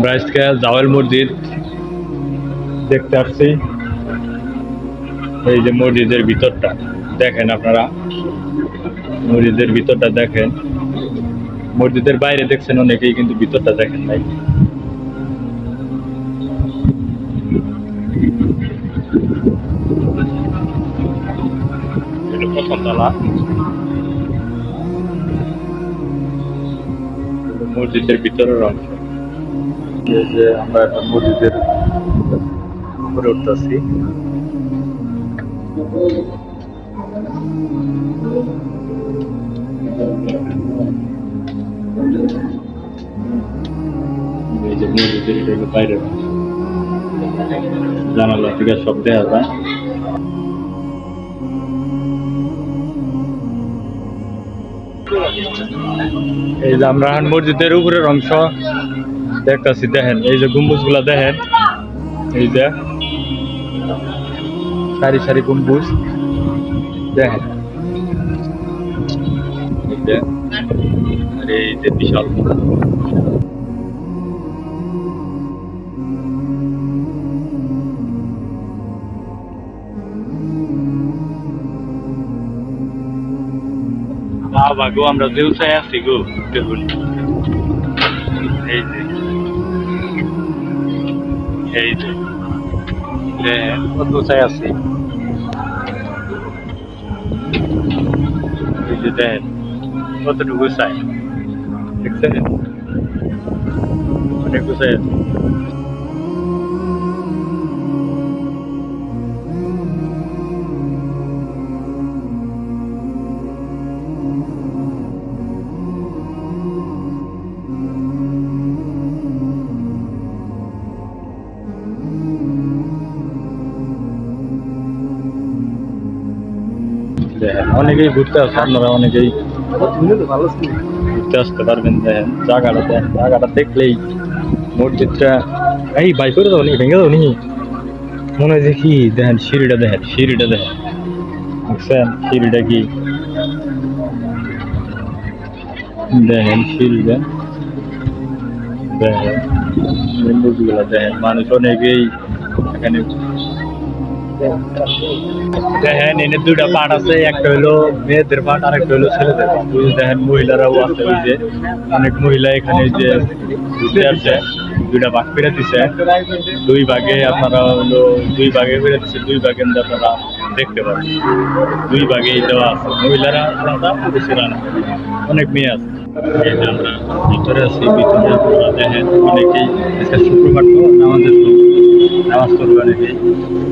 আমরা আজকে জাওয়াল মসজিদ দেখতে আসছি। এই যে মসজিদের ভিতরটা দেখেন আপনারা, মসজিদের ভিতরটা দেখেন। মসজিদের বাইরে দেখছেন অনেকেই, কিন্তু ভিতরটা দেখেন নাই। এটা প্রথম তলা, মসজিদের ভিতরের অংশ। এই যে আমরা এখন মসজিদের উপরে উঠতেছি। এই যে মসজিদের এটা হলো বাইরের অংশ, জানালা থেকে সব দেখা যায়। এই যে আমরা মসজিদের উপরের অংশ দেখতেছি, দেখেন এই যে গম্বুজ গুলা দেখেন, এই যে সারি সারি গম্বুজ দেখেন, এই যে বিশাল। বাবা গো, আমরা যে উঁচায় আছি গো, দেখুন এই যে, এই যে কত উঁচায় আছি। এই যে দেখেন কতটুকু উঁচায়, দেখছেন অনেক উঁচায় আছে। দেখেন অনেকেই ঘুরতে আসে, আপনারা অনেকেই ঘুরতে আসতে পারবেন। দেখেন জায়গাটা, দেখেন জায়গাটা দেখলেই মসজিদটা, এই বাই করে দাও নি, ভেঙে দাও নি মনে হয় যে কি। দেখেন সিঁড়িটা, দেখেন সিঁড়িটা, দেখেন বুঝছেন সিঁড়িটা কি, দেখেন সিঁড়িটা, দেখেন গম্বুজগুলা দেখেন। মানুষ অনেকেই এখানে, দেখেন এনে দুইটা পাট আছে, একটা হলো মেয়েদের পাট আর একটা হলো ছেলেদের পাট। ওই যে দেখেন মহিলারাও আছে, ওই যে অনেক মহিলা এখানে যে ঘুরতে আসছে। দুইটা ভাগ করে দিছে, দুই ভাগে আপনারা হলো দুই ভাগে করে দিচ্ছে, দুই ভাগে আপনারা দেখতে পাবেন। দুই ভাগেই দেওয়া আছে, মহিলারা আলাদা পুরুষেরা আলাদা, অনেক মেয়ে আছে। এই যে আমরা ভিতরে আছি, ভিতরে আপনারা দেখেন অনেকেই আজকে শুক্রবার তো নামাজের তো, নামাজ পড়বে অনেকেই।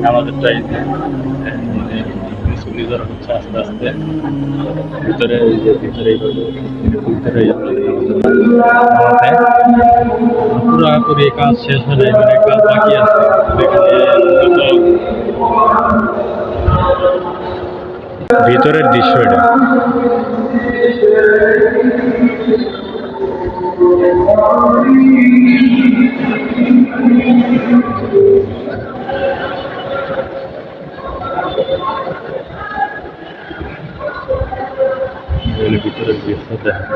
নামাজের টাইম নিজের হচ্ছে আস্তে আস্তে ভিতরে, এই যে ভিতরে ভিতরে পুরোপুরি কাজ শেষ হয়ে যায়, মানে কাজ বাকি আছে। ভিতরের দৃশ্য এটা। ভিতরের দৃশ্য দেখেন।